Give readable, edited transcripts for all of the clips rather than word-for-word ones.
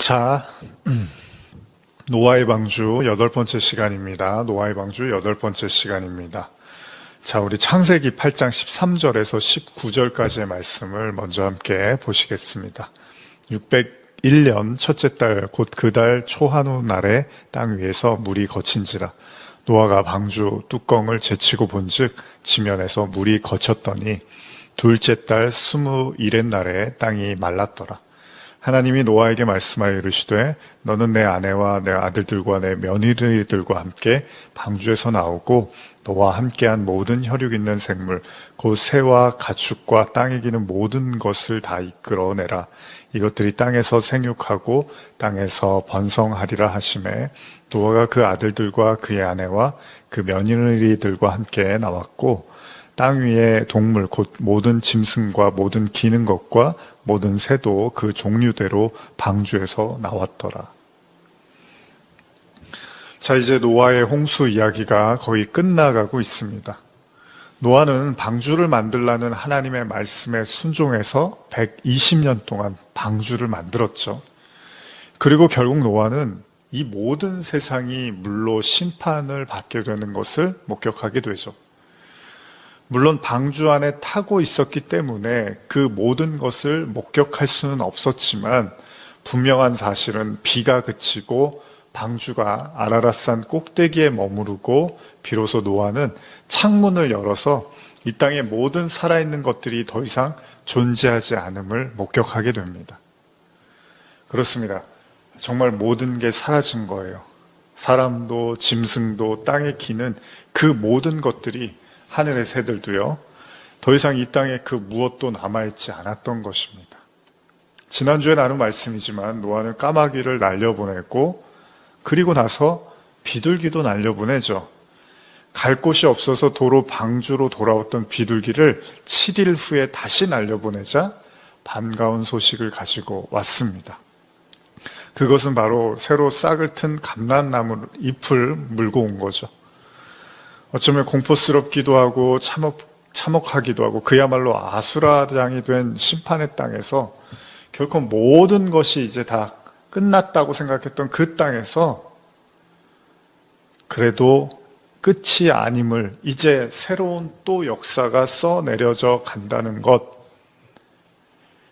자, 노아의 방주 8번째 시간입니다. 노아의 방주 8번째 시간입니다. 자, 우리 창세기 8장 13절에서 19절까지의 말씀을 먼저 함께 보시겠습니다. 601년 첫째 달 곧 그 달 초한후 날에 땅 위에서 물이 거친지라. 노아가 방주 뚜껑을 제치고 본즉 지면에서 물이 거쳤더니 둘째 달 21의 날에 땅이 말랐더라. 하나님이 노아에게 말씀하여 이르시되 너는 내 아내와 내 아들들과 내 며느리들과 함께 방주에서 나오고 너와 함께한 모든 혈육 있는 생물 곧 새와 가축과 땅에 기는 모든 것을 다 이끌어내라. 이것들이 땅에서 생육하고 땅에서 번성하리라 하시매 노아가 그 아들들과 그의 아내와 그 며느리들과 함께 나왔고 땅 위의 동물 곧 모든 짐승과 모든 기는 것과 모든 새도 그 종류대로 방주에서 나왔더라. 자, 이제 노아의 홍수 이야기가 거의 끝나가고 있습니다. 노아는 방주를 만들라는 하나님의 말씀에 순종해서 120년 동안 방주를 만들었죠. 그리고 결국 노아는 이 모든 세상이 물로 심판을 받게 되는 것을 목격하게 되죠. 물론 방주 안에 타고 있었기 때문에 그 모든 것을 목격할 수는 없었지만 분명한 사실은 비가 그치고 방주가 아라랏산 꼭대기에 머무르고 비로소 노아는 창문을 열어서 이 땅의 모든 살아있는 것들이 더 이상 존재하지 않음을 목격하게 됩니다. 그렇습니다. 정말 모든 게 사라진 거예요. 사람도 짐승도 땅에 기는 그 모든 것들이 하늘의 새들도요, 더 이상 이 땅에 그 무엇도 남아있지 않았던 것입니다. 지난주에 나눈 말씀이지만 노아는 까마귀를 날려보내고 그리고 나서 비둘기도 날려보내죠. 갈 곳이 없어서 도로 방주로 돌아왔던 비둘기를 7일 후에 다시 날려보내자 반가운 소식을 가지고 왔습니다. 그것은 바로 새로 싹을 튼 감람나무 잎을 물고 온 거죠. 어쩌면 공포스럽기도 하고 참혹하기도 하고 그야말로 아수라장이 된 심판의 땅에서 결코 모든 것이 이제 다 끝났다고 생각했던 그 땅에서 그래도 끝이 아님을 이제 새로운 또 역사가 써내려져 간다는 것,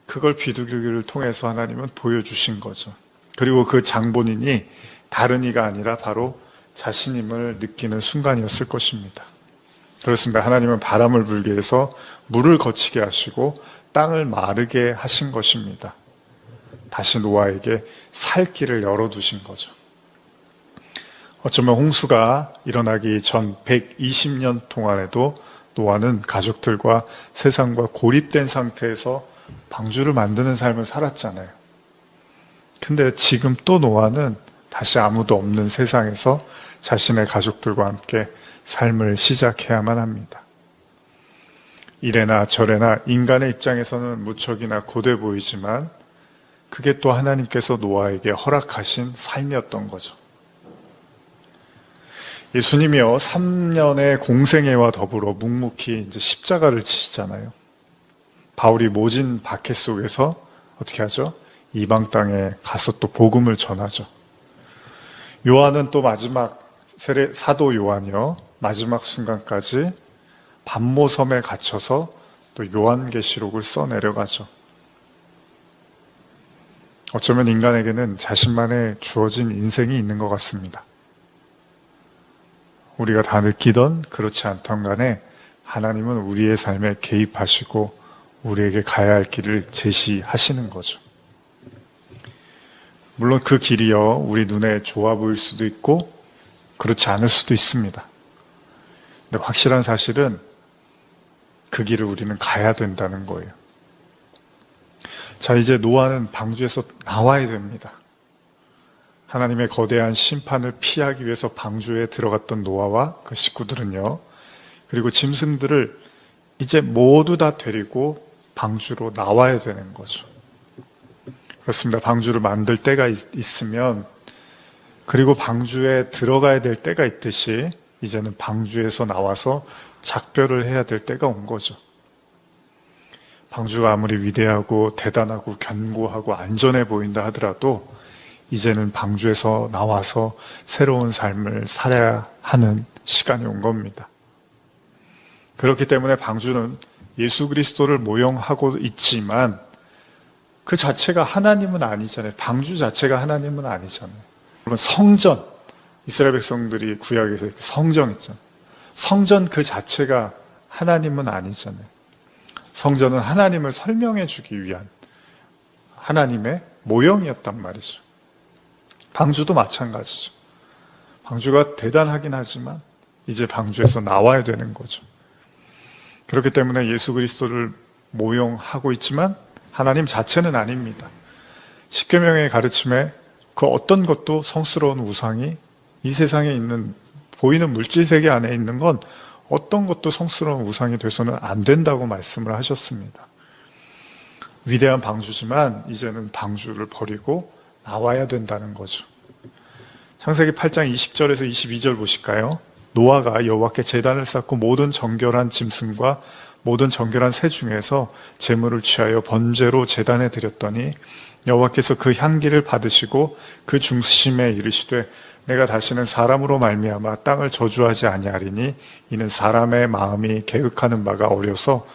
그걸 비둘기를 통해서 하나님은 보여주신 거죠. 그리고 그 장본인이 다른 이가 아니라 바로 자신임을 느끼는 순간이었을 것입니다. 그렇습니다. 하나님은 바람을 불게 해서 물을 거치게 하시고 땅을 마르게 하신 것입니다. 다시 노아에게 살 길을 열어두신 거죠. 어쩌면 홍수가 일어나기 전 120년 동안에도 노아는 가족들과 세상과 고립된 상태에서 방주를 만드는 삶을 살았잖아요. 근데 지금 또 노아는 다시 아무도 없는 세상에서 자신의 가족들과 함께 삶을 시작해야만 합니다. 이래나 저래나 인간의 입장에서는 무척이나 고돼 보이지만 그게 또 하나님께서 노아에게 허락하신 삶이었던 거죠. 예수님이요, 3년의 공생애와 더불어 묵묵히 이제 십자가를 지시잖아요. 바울이 모진 박해 속에서 어떻게 하죠? 이방 땅에 가서 또 복음을 전하죠. 요한은 또 마지막 사도 요한이요, 마지막 순간까지 반모섬에 갇혀서 또 요한계시록을 써내려가죠. 어쩌면 인간에게는 자신만의 주어진 인생이 있는 것 같습니다. 우리가 다 느끼던 그렇지 않던 간에 하나님은 우리의 삶에 개입하시고 우리에게 가야 할 길을 제시하시는 거죠. 물론 그 길이요, 우리 눈에 좋아 보일 수도 있고 그렇지 않을 수도 있습니다. 근데 확실한 사실은 그 길을 우리는 가야 된다는 거예요. 자, 이제 노아는 방주에서 나와야 됩니다. 하나님의 거대한 심판을 피하기 위해서 방주에 들어갔던 노아와 그 식구들은요, 그리고 짐승들을 이제 모두 다 데리고 방주로 나와야 되는 거죠. 그렇습니다. 방주를 만들 때가 있으면, 그리고 방주에 들어가야 될 때가 있듯이 이제는 방주에서 나와서 작별을 해야 될 때가 온 거죠. 방주가 아무리 위대하고 대단하고 견고하고 안전해 보인다 하더라도 이제는 방주에서 나와서 새로운 삶을 살아야 하는 시간이 온 겁니다. 그렇기 때문에 방주는 예수 그리스도를 모형하고 있지만 그 자체가 하나님은 아니잖아요. 방주 자체가 하나님은 아니잖아요. 그러면 성전, 이스라엘 백성들이 구약에서 성전 있잖아요. 성전 그 자체가 하나님은 아니잖아요. 성전은 하나님을 설명해 주기 위한 하나님의 모형이었단 말이죠. 방주도 마찬가지죠. 방주가 대단하긴 하지만 이제 방주에서 나와야 되는 거죠. 그렇기 때문에 예수 그리스도를 모형하고 있지만 하나님 자체는 아닙니다. 십계명의 가르침에 그 어떤 것도 성스러운 우상이 이 세상에 있는 보이는 물질 세계 안에 있는 건 어떤 것도 성스러운 우상이 돼서는 안 된다고 말씀을 하셨습니다. 위대한 방주지만 이제는 방주를 버리고 나와야 된다는 거죠. 창세기 8장 20절에서 22절 보실까요? 노아가 여호와께 제단을 쌓고 모든 정결한 짐승과 모든 정결한 새 중에서 제물을 취하여 번제로 제단에 드렸더니 여호와께서 그 향기를 받으시고 그 중심에 이르시되 내가 다시는 사람으로 말미암아 땅을 저주하지 아니하리니 이는 사람의 마음이 계획하는 바가 어려서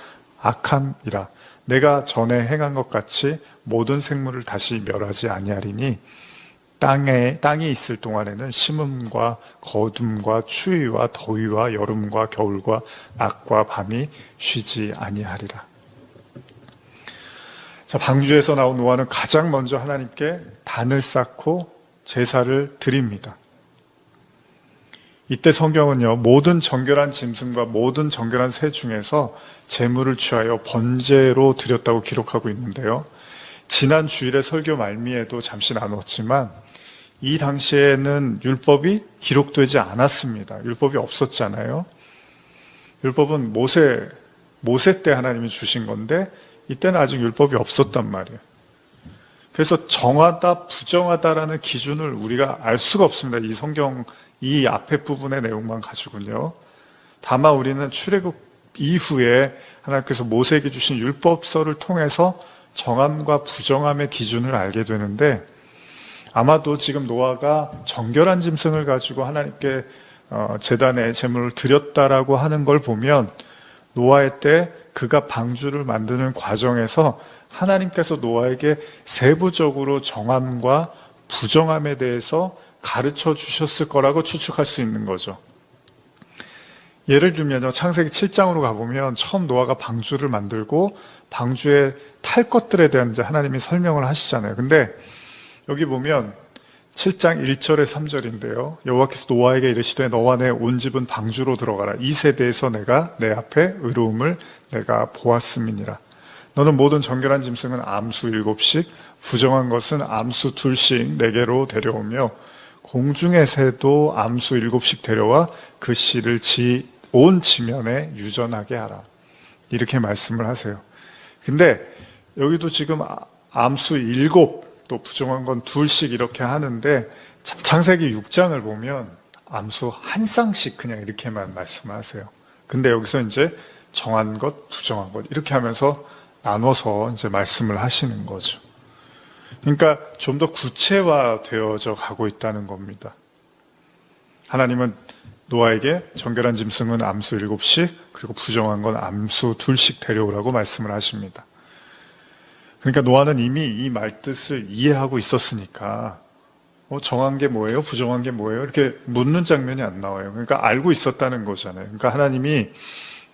악함이라. 내가 전에 행한 것 같이 모든 생물을 다시 멸하지 아니하리니 땅이 있을 동안에는 심음과 거둠과 추위와 더위와 여름과 겨울과 낮과 밤이 쉬지 아니하리라. 자, 방주에서 나온 노아는 가장 먼저 하나님께 단을 쌓고 제사를 드립니다. 이때 성경은요, 모든 정결한 짐승과 모든 정결한 새 중에서 제물을 취하여 번제로 드렸다고 기록하고 있는데요. 지난 주일에 설교 말미에도 잠시 나눴지만 이 당시에는 율법이 기록되지 않았습니다. 율법이 없었잖아요. 율법은 모세 때 하나님이 주신 건데 이때는 아직 율법이 없었단 말이에요. 그래서 정하다, 부정하다라는 기준을 우리가 알 수가 없습니다. 이 성경, 이 앞에 부분의 내용만 가지고는요. 다만 우리는 출애굽 이후에 하나님께서 모세에게 주신 율법서를 통해서 정함과 부정함의 기준을 알게 되는데 아마도 지금 노아가 정결한 짐승을 가지고 하나님께 제단에 제물을 드렸다라고 하는 걸 보면 노아의 때 그가 방주를 만드는 과정에서 하나님께서 노아에게 세부적으로 정함과 부정함에 대해서 가르쳐 주셨을 거라고 추측할 수 있는 거죠. 예를 들면요, 창세기 7장으로 가보면 처음 노아가 방주를 만들고 방주에 탈 것들에 대한 이제 하나님이 설명을 하시잖아요. 근데 여기 보면 7장 1절에 3절인데요. 여호와께서 노아에게 이르시되 너와 내 온 집은 방주로 들어가라. 이 세대에서 내가 내 앞에 의로움을 내가 보았음이니라. 너는 모든 정결한 짐승은 암수 7씩 부정한 것은 암수 2씩 내게로 데려오며 공중의 새도 암수 7씩 데려와 그 씨를 온 지면에 유전하게 하라. 이렇게 말씀을 하세요. 근데 여기도 지금 암수 7, 또 부정한 건 2씩 이렇게 하는데 창세기 6장을 보면 암수 한 쌍씩 그냥 이렇게만 말씀하세요. 근데 여기서 이제 정한 것, 부정한 것 이렇게 하면서 나눠서 이제 말씀을 하시는 거죠. 그러니까 좀 더 구체화되어져 가고 있다는 겁니다. 하나님은 노아에게 정결한 짐승은 암수 7씩 그리고 부정한 건 암수 2씩 데려오라고 말씀을 하십니다. 그러니까 노아는 이미 이 말뜻을 이해하고 있었으니까 정한 게 뭐예요? 부정한 게 뭐예요? 이렇게 묻는 장면이 안 나와요. 그러니까 알고 있었다는 거잖아요. 그러니까 하나님이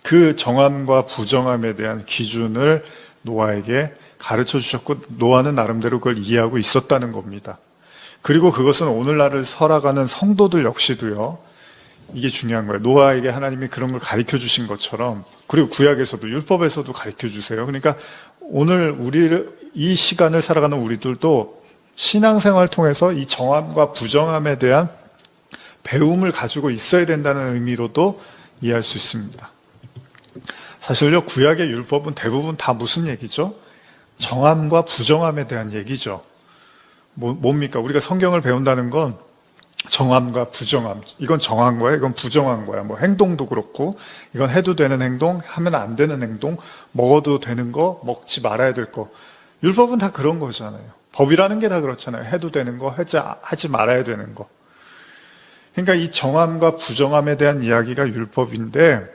그 정함과 부정함에 대한 기준을 노아에게 가르쳐 주셨고 노아는 나름대로 그걸 이해하고 있었다는 겁니다. 그리고 그것은 오늘날을 살아가는 성도들 역시도요. 이게 중요한 거예요. 노아에게 하나님이 그런 걸 가르쳐 주신 것처럼 그리고 구약에서도 율법에서도 가르쳐 주세요. 그러니까 오늘 이 시간을 살아가는 우리들도 신앙생활을 통해서 이 정함과 부정함에 대한 배움을 가지고 있어야 된다는 의미로도 이해할 수 있습니다. 사실요, 구약의 율법은 대부분 다 무슨 얘기죠? 정함과 부정함에 대한 얘기죠. 뭡니까? 우리가 성경을 배운다는 건 정함과 부정함. 이건 정한 거야, 이건 부정한 거야. 뭐 행동도 그렇고, 이건 해도 되는 행동, 하면 안 되는 행동, 먹어도 되는 거, 먹지 말아야 될 거. 율법은 다 그런 거잖아요. 법이라는 게 다 그렇잖아요. 해도 되는 거, 하지 말아야 되는 거. 그러니까 이 정함과 부정함에 대한 이야기가 율법인데,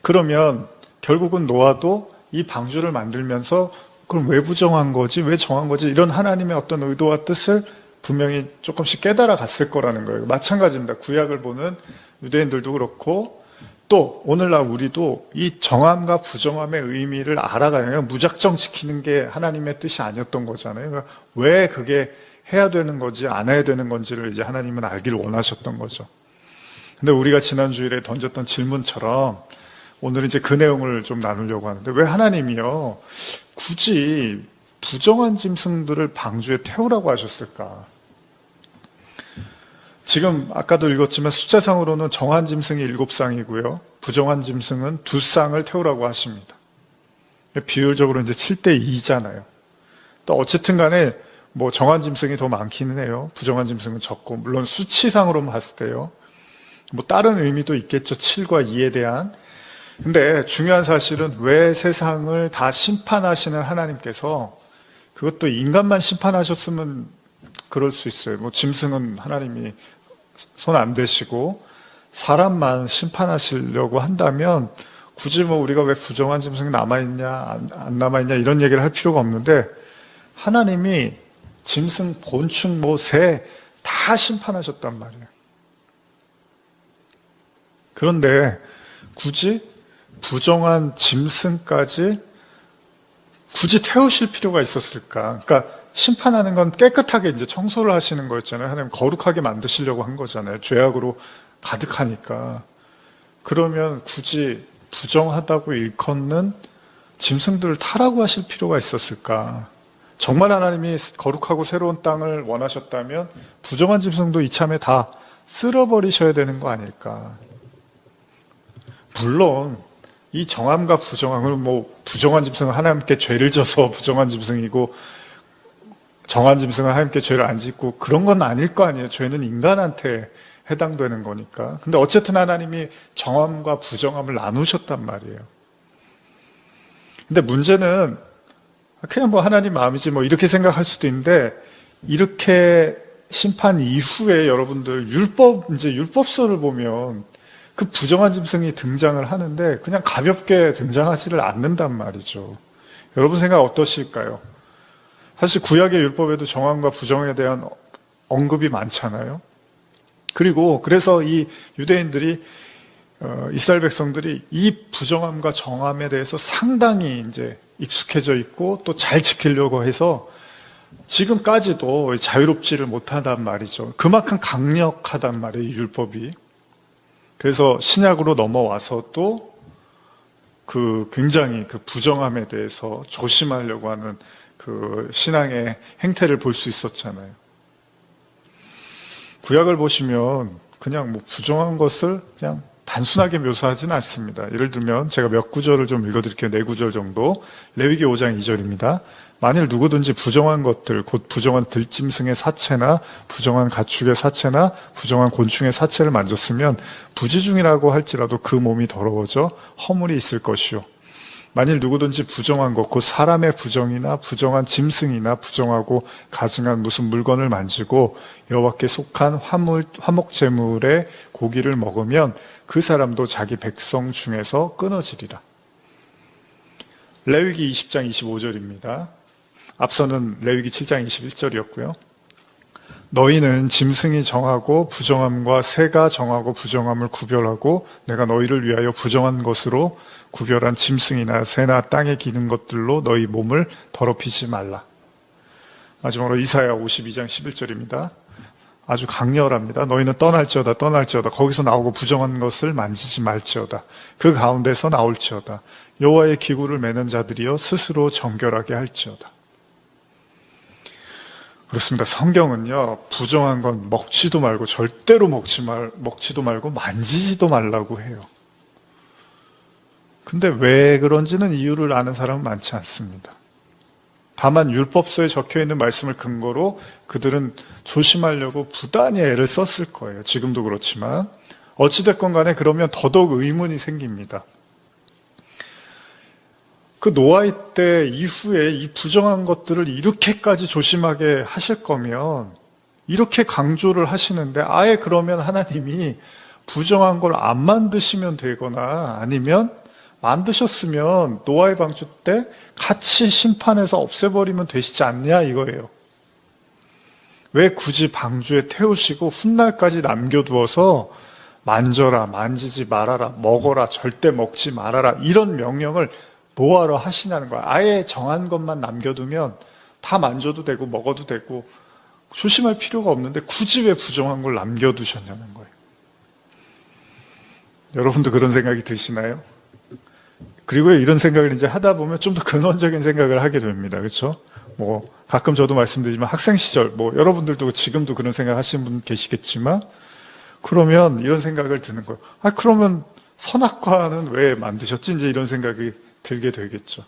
그러면 결국은 노아도 이 방주를 만들면서 그럼 왜 부정한 거지? 왜 정한 거지? 이런 하나님의 어떤 의도와 뜻을 분명히 조금씩 깨달아 갔을 거라는 거예요. 마찬가지입니다. 구약을 보는 유대인들도 그렇고 또 오늘날 우리도 이 정함과 부정함의 의미를 알아가요. 무작정 지키는 게 하나님의 뜻이 아니었던 거잖아요. 그러니까 왜 그게 해야 되는 건지 안 해야 되는 건지를 이제 하나님은 알기를 원하셨던 거죠. 근데 우리가 지난 주일에 던졌던 질문처럼 오늘 이제 그 내용을 좀 나누려고 하는데, 왜 하나님이요 굳이 부정한 짐승들을 방주에 태우라고 하셨을까? 지금 아까도 읽었지만 숫자상으로는 정한 짐승이 7쌍이고요. 부정한 짐승은 2쌍을 태우라고 하십니다. 비율적으로 이제 7대 2잖아요. 또 어쨌든 간에 뭐 정한 짐승이 더 많기는 해요. 부정한 짐승은 적고, 물론 수치상으로만 봤을 때요. 뭐 다른 의미도 있겠죠. 7과 2에 대한. 근데 중요한 사실은 왜 세상을 다 심판하시는 하나님께서 그것도 인간만 심판하셨으면 그럴 수 있어요. 뭐 짐승은 하나님이 손 안 대시고 사람만 심판하시려고 한다면 굳이 뭐 우리가 왜 부정한 짐승이 남아있냐 안 남아있냐 이런 얘기를 할 필요가 없는데, 하나님이 짐승, 곤충, 뭐 새 다 심판하셨단 말이에요. 그런데 굳이 부정한 짐승까지 굳이 태우실 필요가 있었을까? 그러니까 심판하는 건 깨끗하게 이제 청소를 하시는 거였잖아요. 하나님 거룩하게 만드시려고 한 거잖아요. 죄악으로 가득하니까. 그러면 굳이 부정하다고 일컫는 짐승들을 타라고 하실 필요가 있었을까? 정말 하나님이 거룩하고 새로운 땅을 원하셨다면 부정한 짐승도 이참에 다 쓸어버리셔야 되는 거 아닐까? 물론 이 정함과 부정함은 뭐 부정한 짐승은 하나님께 죄를 져서 부정한 짐승이고 정한 짐승은 하나님께 죄를 안 짓고 그런 건 아닐 거 아니에요. 죄는 인간한테 해당되는 거니까. 근데 어쨌든 하나님이 정함과 부정함을 나누셨단 말이에요. 근데 문제는 그냥 뭐 하나님 마음이지 뭐 이렇게 생각할 수도 있는데, 이렇게 심판 이후에 여러분들 이제 율법서를 보면 그 부정한 짐승이 등장을 하는데 그냥 가볍게 등장하지를 않는단 말이죠. 여러분 생각 어떠실까요? 사실 구약의 율법에도 정함과 부정에 대한 언급이 많잖아요. 그리고 그래서 이 유대인들이 이스라엘 백성들이 이 부정함과 정함에 대해서 상당히 이제 익숙해져 있고 또 잘 지키려고 해서 지금까지도 자유롭지를 못하단 말이죠. 그만큼 강력하단 말이에요, 이 율법이. 그래서 신약으로 넘어와서 또 굉장히 그 부정함에 대해서 조심하려고 하는 그 신앙의 행태를 볼 수 있었잖아요. 구약을 보시면 그냥 뭐 부정한 것을 그냥 단순하게 묘사하지는 않습니다. 예를 들면 제가 몇 구절을 좀 읽어드릴게요. 4구절 정도. 레위기 5장 2절입니다. 만일 누구든지 부정한 것들, 곧 부정한 들짐승의 사체나 부정한 가축의 사체나 부정한 곤충의 사체를 만졌으면 부지중이라고 할지라도 그 몸이 더러워져 허물이 있을 것이요. 만일 누구든지 부정한 것, 곧 사람의 부정이나 부정한 짐승이나 부정하고 가증한 무슨 물건을 만지고 여호와께 속한 화목 제물의 고기를 먹으면 그 사람도 자기 백성 중에서 끊어지리라. 레위기 20장 25절입니다. 앞서는 레위기 7장 21절이었고요. 너희는 짐승이 정하고 부정함과 새가 정하고 부정함을 구별하고 내가 너희를 위하여 부정한 것으로 구별한 짐승이나 새나 땅에 기는 것들로 너희 몸을 더럽히지 말라. 마지막으로 이사야 52장 11절입니다. 아주 강렬합니다. 너희는 떠날지어다 떠날지어다. 거기서 나오고 부정한 것을 만지지 말지어다. 그 가운데서 나올지어다. 여호와의 기구를 매는 자들이여 스스로 정결하게 할지어다. 그렇습니다. 성경은요, 부정한 건 먹지도 말고 절대로 먹지도 말고 만지지도 말라고 해요. 근데 왜 그런지는 이유를 아는 사람은 많지 않습니다. 다만 율법서에 적혀있는 말씀을 근거로 그들은 조심하려고 부단히 애를 썼을 거예요. 지금도 그렇지만 어찌됐건 간에 그러면 더더욱 의문이 생깁니다. 그 노아의 때 이후에 이 부정한 것들을 이렇게까지 조심하게 하실 거면 이렇게 강조를 하시는데 아예 그러면 하나님이 부정한 걸 안 만드시면 되거나 아니면 만드셨으면 노아의 방주 때 같이 심판해서 없애버리면 되시지 않냐 이거예요. 왜 굳이 방주에 태우시고 훗날까지 남겨두어서 만져라, 만지지 말아라, 먹어라, 절대 먹지 말아라 이런 명령을 뭐하러 하시냐는 거야. 아예 정한 것만 남겨두면 다 만져도 되고 먹어도 되고 조심할 필요가 없는데 굳이 왜 부정한 걸 남겨두셨냐는 거예요. 여러분도 그런 생각이 드시나요? 그리고 이런 생각을 이제 하다 보면 좀 더 근원적인 생각을 하게 됩니다. 그렇죠? 뭐 가끔 저도 말씀드리지만 학생 시절 뭐 여러분들도 지금도 그런 생각 하시는 분 계시겠지만 그러면 이런 생각을 드는 거예요. 아 그러면 선악과는 왜 만드셨지? 이제 이런 생각이 들게 되겠죠.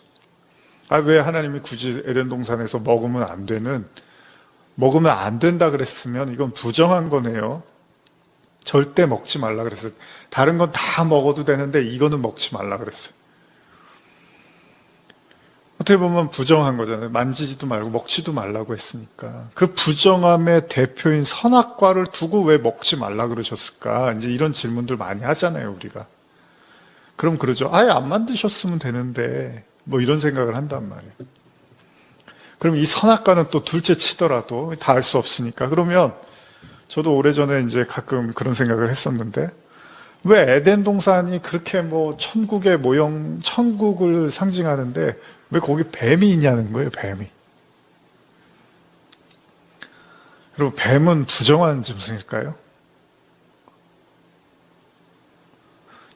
아 왜 하나님이 굳이 에덴 동산에서 먹으면 안 된다 그랬으면 이건 부정한 거네요. 절대 먹지 말라 그랬어요. 다른 건 다 먹어도 되는데 이거는 먹지 말라 그랬어요. 어떻게 보면 부정한 거잖아요. 만지지도 말고 먹지도 말라고 했으니까. 그 부정함의 대표인 선악과를 두고 왜 먹지 말라 그러셨을까? 이제 이런 질문들 많이 하잖아요, 우리가. 그럼 그러죠. 아예 안 만드셨으면 되는데, 뭐 이런 생각을 한단 말이에요. 그럼 이 선악과는 또 둘째 치더라도 다 알 수 없으니까. 그러면 저도 오래전에 이제 가끔 그런 생각을 했었는데, 왜 에덴 동산이 그렇게 뭐 천국의 모형, 천국을 상징하는데 왜 거기 뱀이 있냐는 거예요, 뱀이. 그리고 뱀은 부정한 짐승일까요?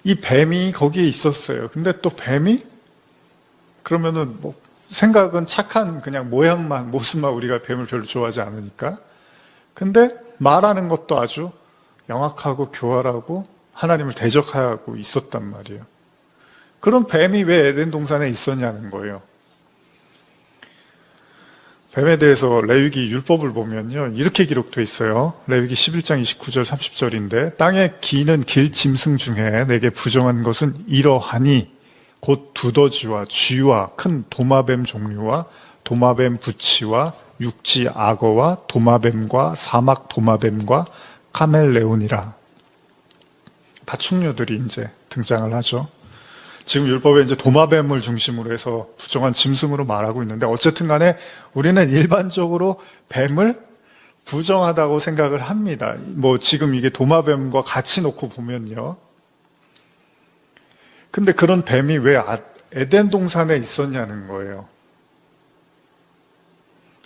이 뱀이 거기에 있었어요. 근데 또 뱀이 그러면은 뭐 생각은 착한 그냥 모양만, 모습만 우리가 뱀을 별로 좋아하지 않으니까. 근데 말하는 것도 아주 영악하고 교활하고 하나님을 대적하고 있었단 말이에요. 그럼 뱀이 왜 에덴 동산에 있었냐는 거예요. 뱀에 대해서 레위기 율법을 보면요. 이렇게 기록되어 있어요. 레위기 11장 29절 30절인데 땅에 기는 길 짐승 중에 내게 부정한 것은 이러하니 곧 두더지와 쥐와 큰 도마뱀 종류와 도마뱀 부치와 육지 악어와 도마뱀과 사막 도마뱀과 카멜레온이라. 파충류들이 이제 등장을 하죠. 지금 율법에 이제 도마뱀을 중심으로 해서 부정한 짐승으로 말하고 있는데 어쨌든 간에 우리는 일반적으로 뱀을 부정하다고 생각을 합니다. 뭐 지금 이게 도마뱀과 같이 놓고 보면요. 근데 그런 뱀이 왜 에덴 동산에 있었냐는 거예요.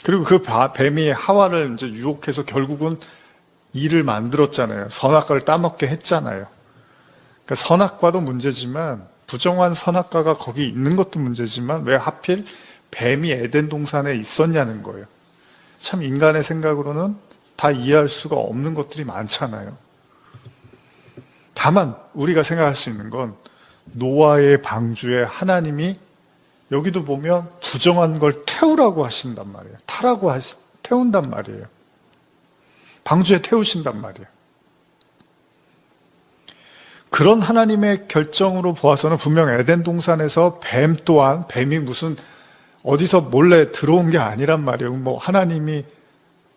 그리고 그 뱀이 하와를 이제 유혹해서 결국은 이를 만들었잖아요. 선악과를 따먹게 했잖아요. 그러니까 선악과도 문제지만 부정한 선악과가 거기 있는 것도 문제지만 왜 하필 뱀이 에덴 동산에 있었냐는 거예요. 참 인간의 생각으로는 다 이해할 수가 없는 것들이 많잖아요. 다만 우리가 생각할 수 있는 건 노아의 방주에 하나님이 여기도 보면 부정한 걸 태우라고 하신단 말이에요. 태운단 말이에요. 방주에 태우신단 말이에요. 그런 하나님의 결정으로 보아서는 분명 에덴 동산에서 뱀 또한 뱀이 무슨 어디서 몰래 들어온 게 아니란 말이에요. 뭐 하나님이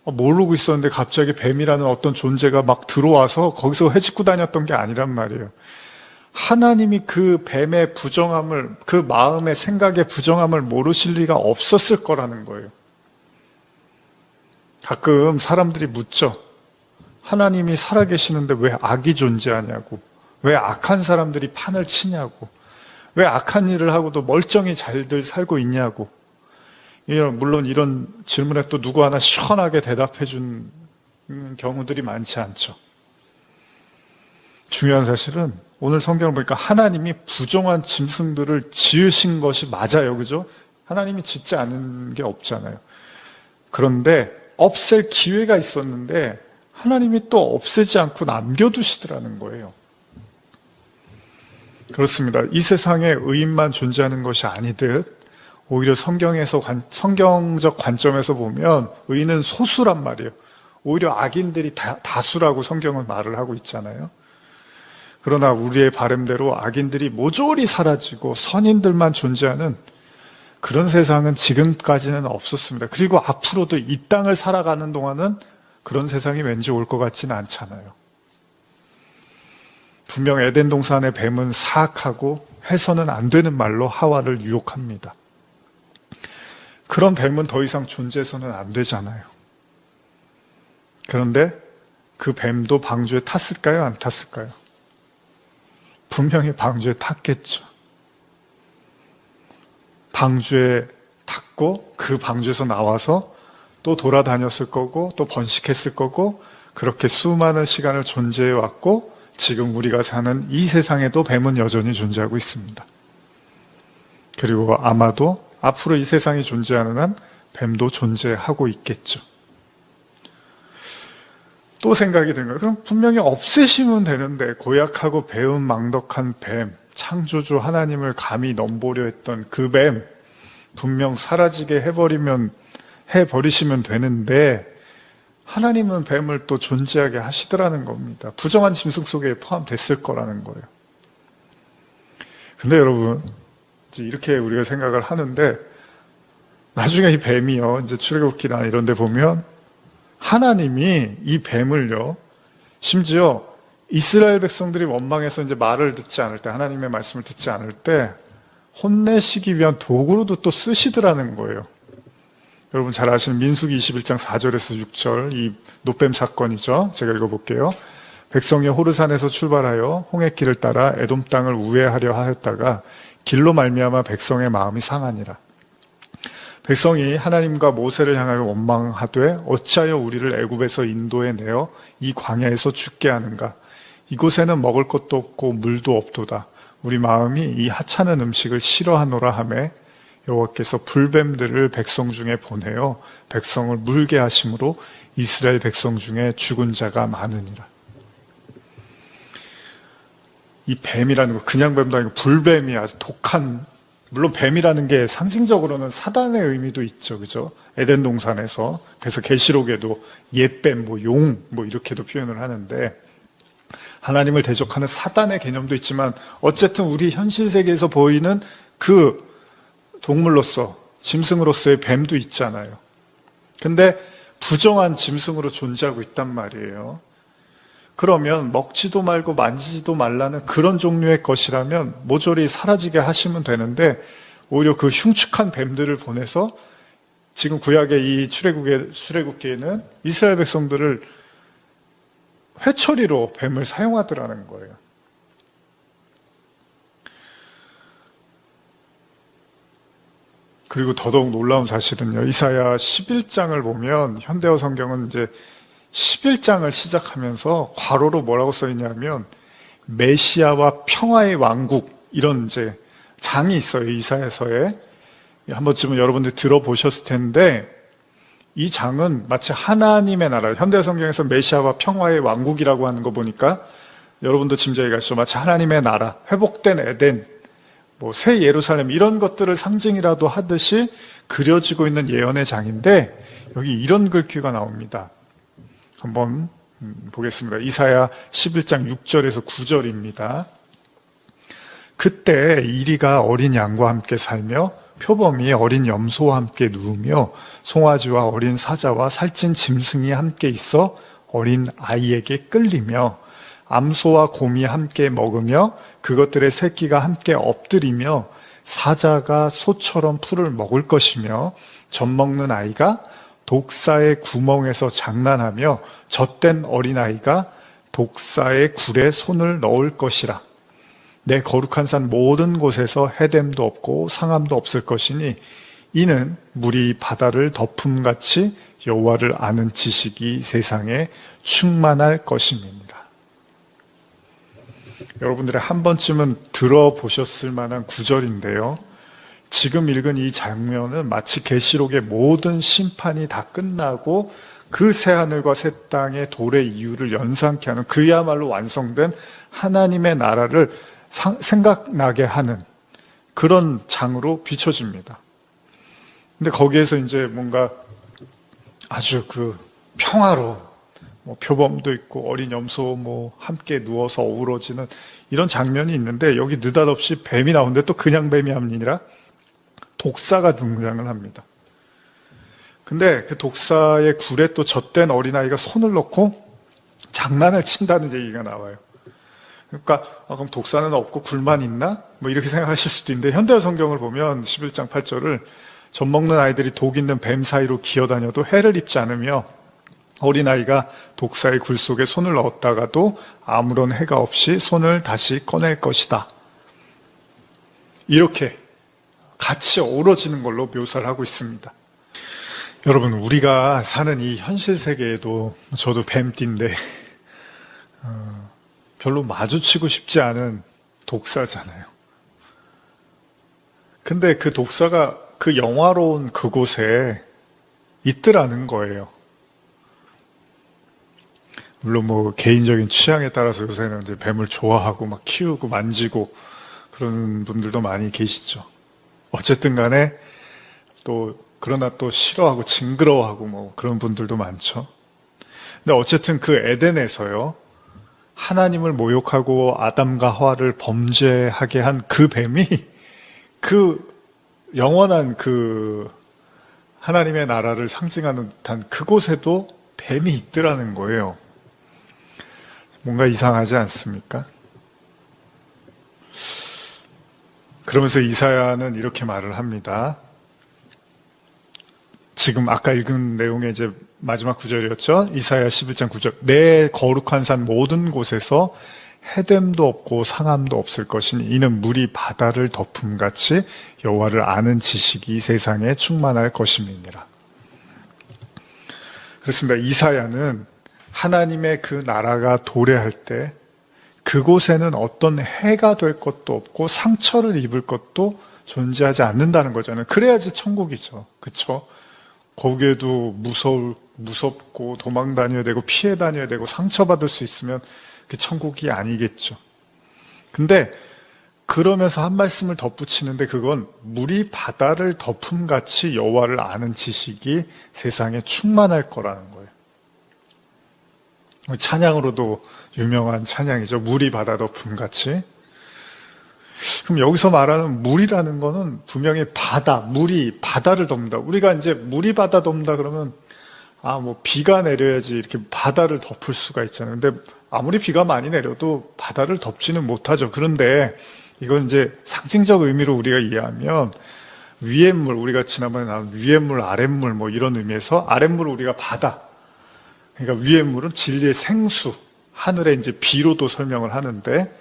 모르고 있었는데 갑자기 뱀이라는 어떤 존재가 막 들어와서 거기서 헤집고 다녔던 게 아니란 말이에요. 하나님이 그 뱀의 부정함을, 그 마음의 생각의 부정함을 모르실 리가 없었을 거라는 거예요. 가끔 사람들이 묻죠. 하나님이 살아계시는데 왜 악이 존재하냐고. 왜 악한 사람들이 판을 치냐고. 왜 악한 일을 하고도 멀쩡히 잘들 살고 있냐고. 물론 이런 질문에 또 누구 하나 시원하게 대답해 준 경우들이 많지 않죠. 중요한 사실은 오늘 성경을 보니까 하나님이 부정한 짐승들을 지으신 것이 맞아요. 그죠? 하나님이 짓지 않은 게 없잖아요. 그런데 없앨 기회가 있었는데 하나님이 또 없애지 않고 남겨두시더라는 거예요. 그렇습니다. 이 세상에 의인만 존재하는 것이 아니듯 오히려 성경적 관점에서 보면 의인은 소수란 말이에요. 오히려 악인들이 다수라고 성경은 말을 하고 있잖아요. 그러나 우리의 바람대로 악인들이 모조리 사라지고 선인들만 존재하는 그런 세상은 지금까지는 없었습니다. 그리고 앞으로도 이 땅을 살아가는 동안은 그런 세상이 왠지 올 것 같지는 않잖아요. 분명 에덴 동산의 뱀은 사악하고 해서는 안 되는 말로 하와를 유혹합니다. 그런 뱀은 더 이상 존재해서는 안 되잖아요. 그런데 그 뱀도 방주에 탔을까요? 안 탔을까요? 분명히 방주에 탔겠죠. 방주에 탔고 그 방주에서 나와서 또 돌아다녔을 거고 또 번식했을 거고 그렇게 수많은 시간을 존재해 왔고 지금 우리가 사는 이 세상에도 뱀은 여전히 존재하고 있습니다. 그리고 아마도 앞으로 이 세상이 존재하는 한 뱀도 존재하고 있겠죠. 또 생각이 든 거예요. 그럼 분명히 없애시면 되는데 고약하고 배은망덕한 뱀, 창조주 하나님을 감히 넘보려 했던 그 뱀, 분명 사라지게 해버리시면 되는데 하나님은 뱀을 또 존재하게 하시더라는 겁니다. 부정한 짐승 속에 포함됐을 거라는 거예요. 근데 여러분, 이렇게 우리가 생각을 하는데 나중에 이 뱀이요, 이제 출애굽기나 이런 데 보면 하나님이 이 뱀을요, 심지어 이스라엘 백성들이 원망해서 이제 말을 듣지 않을 때, 하나님의 말씀을 듣지 않을 때 혼내시기 위한 도구로도 또 쓰시더라는 거예요. 여러분 잘 아시는 민수기 21장 4절에서 6절, 이 놋뱀 사건이죠. 제가 읽어볼게요. 백성이 호르산에서 출발하여 홍해길을 따라 에돔 땅을 우회하려 하였다가 길로 말미암아 백성의 마음이 상하니라. 백성이 하나님과 모세를 향하여 원망하되 어찌하여 우리를 애굽에서 인도해 내어 이 광야에서 죽게 하는가? 이곳에는 먹을 것도 없고 물도 없도다. 우리 마음이 이 하찮은 음식을 싫어하노라 하매 여호와께서 불뱀들을 백성 중에 보내어 백성을 물게 하심으로 이스라엘 백성 중에 죽은 자가 많으니라. 이 뱀이라는 거 그냥 뱀도 아니고 불뱀이 아주 독한, 물론 뱀이라는 게 상징적으로는 사단의 의미도 있죠. 그죠? 에덴 동산에서. 그래서 계시록에도 옛뱀, 용, 이렇게도 표현을 하는데 하나님을 대적하는 사단의 개념도 있지만 어쨌든 우리 현실 세계에서 보이는 그 동물로서, 짐승으로서의 뱀도 있잖아요. 근데 부정한 짐승으로 존재하고 있단 말이에요. 그러면 먹지도 말고 만지지도 말라는 그런 종류의 것이라면 모조리 사라지게 하시면 되는데 오히려 그 흉측한 뱀들을 보내서 지금 구약의 이 출애굽기에는 이스라엘 백성들을 회초리로 뱀을 사용하더라는 거예요. 그리고 더더욱 놀라운 사실은요, 이사야 11장을 보면 현대어 성경은 이제 11장을 시작하면서 괄호로 뭐라고 써 있냐면 메시아와 평화의 왕국, 이런 이제 장이 있어요. 이사야서에 한 번쯤은 여러분들 들어보셨을 텐데 이 장은 마치 하나님의 나라, 현대 성경에서 메시아와 평화의 왕국이라고 하는 거 보니까 여러분도 짐작이 가시죠. 마치 하나님의 나라, 회복된 에덴, 새 예루살렘 이런 것들을 상징이라도 하듯이 그려지고 있는 예언의 장인데 여기 이런 글귀가 나옵니다. 한번 보겠습니다. 이사야 11장 6절에서 9절입니다. 그때 이리가 어린 양과 함께 살며 표범이 어린 염소와 함께 누우며 송아지와 어린 사자와 살찐 짐승이 함께 있어 어린 아이에게 끌리며 암소와 곰이 함께 먹으며 그것들의 새끼가 함께 엎드리며 사자가 소처럼 풀을 먹을 것이며 젖먹는 아이가 독사의 구멍에서 장난하며 젖된 어린아이가 독사의 굴에 손을 넣을 것이라. 내 거룩한 산 모든 곳에서 해됨도 없고 상함도 없을 것이니 이는 물이 바다를 덮음같이 여호와를 아는 지식이 세상에 충만할 것임입니다. 여러분들이 한 번쯤은 들어보셨을 만한 구절인데요. 지금 읽은 이 장면은 마치 계시록의 모든 심판이 다 끝나고 그 새하늘과 새 땅의 도래 이유를 연상케 하는 그야말로 완성된 하나님의 나라를 생각나게 하는 그런 장으로 비춰집니다. 근데 거기에서 이제 뭔가 아주 그 평화로 표범도 있고 어린 염소 함께 누워서 어우러지는 이런 장면이 있는데 여기 느닷없이 뱀이 나오는데 또 그냥 뱀이 아니라 독사가 등장을 합니다. 근데 그 독사의 굴에 또 젖된 어린아이가 손을 넣고 장난을 친다는 얘기가 나와요. 그러니까 그럼 독사는 없고 굴만 있나? 뭐 이렇게 생각하실 수도 있는데 현대어 성경을 보면 11장 8절을 젖 먹는 아이들이 독 있는 뱀 사이로 기어다녀도 해를 입지 않으며 어린아이가 독사의 굴 속에 손을 넣었다가도 아무런 해가 없이 손을 다시 꺼낼 것이다. 이렇게 같이 어우러지는 걸로 묘사를 하고 있습니다. 여러분, 우리가 사는 이 현실 세계에도 저도 뱀띠인데 별로 마주치고 싶지 않은 독사잖아요. 근데 그 독사가 그 영화로운 그곳에 있더라는 거예요. 물론 뭐 개인적인 취향에 따라서 요새는 이제 뱀을 좋아하고 막 키우고 만지고 그런 분들도 많이 계시죠. 어쨌든 간에 그러나 또 싫어하고 징그러워하고 뭐 그런 분들도 많죠. 근데 어쨌든 그 에덴에서요, 하나님을 모욕하고 아담과 하와를 범죄하게 한 그 뱀이 그 영원한 그 하나님의 나라를 상징하는 듯한 그곳에도 뱀이 있더라는 거예요. 뭔가 이상하지 않습니까? 그러면서 이사야는 이렇게 말을 합니다. 지금 아까 읽은 내용의 이제 마지막 구절이었죠. 이사야 11장 9절. 내 거룩한 산 모든 곳에서 해됨도 없고 상함도 없을 것이니 이는 물이 바다를 덮음같이 여호와를 아는 지식이 세상에 충만할 것임이니라. 그렇습니다. 이사야는 하나님의 그 나라가 도래할 때 그곳에는 어떤 해가 될 것도 없고 상처를 입을 것도 존재하지 않는다는 거잖아요. 그래야지 천국이죠. 그렇죠? 거기에도 무섭고 도망 다녀야 되고 피해 다녀야 되고 상처받을 수 있으면 그 천국이 아니겠죠. 근데 그러면서 한 말씀을 덧붙이는데 그건 물이 바다를 덮음같이 여호와를 아는 지식이 세상에 충만할 거라는 거예요. 찬양으로도 유명한 찬양이죠. 물이 바다 덮음같이. 그럼 여기서 말하는 물이라는 거는 분명히 물이 바다를 덮는다. 우리가 이제 물이 바다 덮는다 그러면 뭐 비가 내려야지 이렇게 바다를 덮을 수가 있잖아요. 근데 아무리 비가 많이 내려도 바다를 덮지는 못하죠. 그런데 이건 이제 상징적 의미로 우리가 이해하면 위의 물, 우리가 지난번에 나온 위의 물, 아랫물 뭐 이런 의미에서 아랫물을 우리가 바다. 그러니까 위의 물은 진리의 생수, 하늘의 이제 비로도 설명을 하는데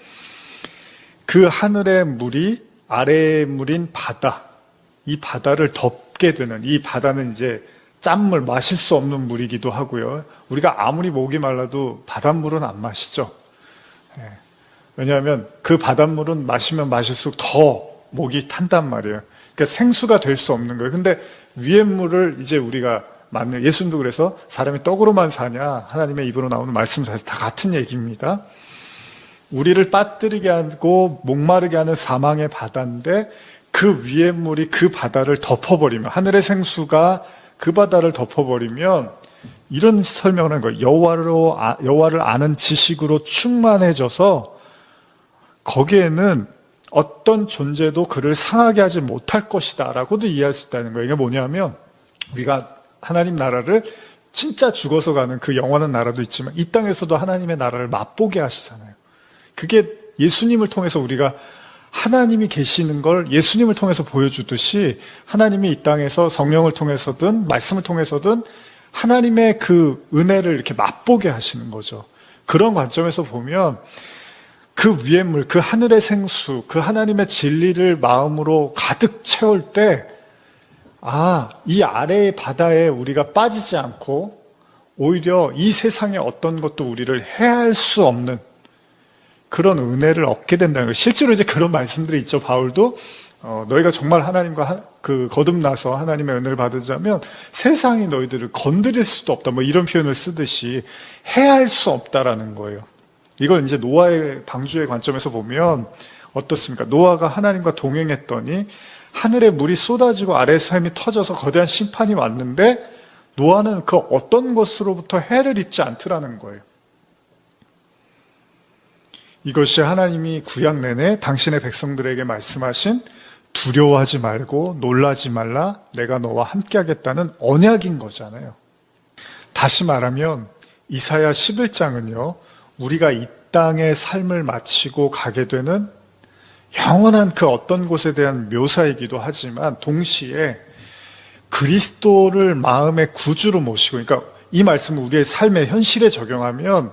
그 하늘의 물이 아래의 물인 바다, 이 바다를 덮게 되는, 이 바다는 이제 짠물, 마실 수 없는 물이기도 하고요. 우리가 아무리 목이 말라도 바닷물은 안 마시죠. 왜냐하면 그 바닷물은 마시면 마실수록 더 목이 탄단 말이에요. 그러니까 생수가 될 수 없는 거예요. 근데 위의 물을 이제 우리가 예수님도 그래서 사람이 떡으로만 사냐, 하나님의 입으로 나오는 말씀 다 같은 얘기입니다. 우리를 빠뜨리게 하고 목마르게 하는 사망의 바다인데 그 위의 물이 그 바다를 덮어버리면, 하늘의 생수가 그 바다를 덮어버리면 이런 설명을 하는 거예요. 여호와를 아는 지식으로 충만해져서 거기에는 어떤 존재도 그를 상하게 하지 못할 것이다 라고도 이해할 수 있다는 거예요. 이게 뭐냐면 우리가 하나님 나라를 진짜 죽어서 가는 그 영원한 나라도 있지만 이 땅에서도 하나님의 나라를 맛보게 하시잖아요. 그게 예수님을 통해서 우리가 하나님이 계시는 걸 예수님을 통해서 보여주듯이 하나님이 이 땅에서 성령을 통해서든 말씀을 통해서든 하나님의 그 은혜를 이렇게 맛보게 하시는 거죠. 그런 관점에서 보면 그 위의 물, 그 하늘의 생수, 그 하나님의 진리를 마음으로 가득 채울 때 이 아래의 바다에 우리가 빠지지 않고 오히려 이 세상의 어떤 것도 우리를 해할 수 없는 그런 은혜를 얻게 된다는 거예요. 실제로 이제 그런 말씀들이 있죠. 바울도 너희가 정말 하나님과 거듭나서 하나님의 은혜를 받으자면 세상이 너희들을 건드릴 수도 없다. 뭐 이런 표현을 쓰듯이 해할 수 없다라는 거예요. 이걸 이제 노아의 방주의 관점에서 보면 어떻습니까? 노아가 하나님과 동행했더니 하늘에 물이 쏟아지고 아래의 샘이 터져서 거대한 심판이 왔는데 노아는 그 어떤 것으로부터 해를 입지 않더라는 거예요. 이것이 하나님이 구약 내내 당신의 백성들에게 말씀하신 두려워하지 말고 놀라지 말라, 내가 너와 함께 하겠다는 언약인 거잖아요. 다시 말하면 이사야 11장은요, 우리가 이 땅의 삶을 마치고 가게 되는 영원한 그 어떤 곳에 대한 묘사이기도 하지만 동시에 그리스도를 마음의 구주로 모시고, 그러니까 이 말씀을 우리의 삶의 현실에 적용하면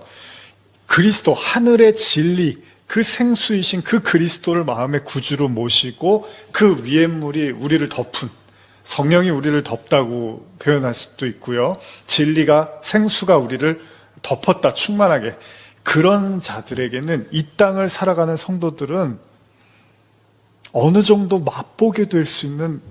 그리스도, 하늘의 진리, 그 생수이신 그 그리스도를 마음의 구주로 모시고 그 위에 물이 우리를 덮은, 성령이 우리를 덮다고 표현할 수도 있고요. 진리가, 생수가 우리를 덮었다, 충만하게. 그런 자들에게는, 이 땅을 살아가는 성도들은 어느 정도 맛보게 될 수 있는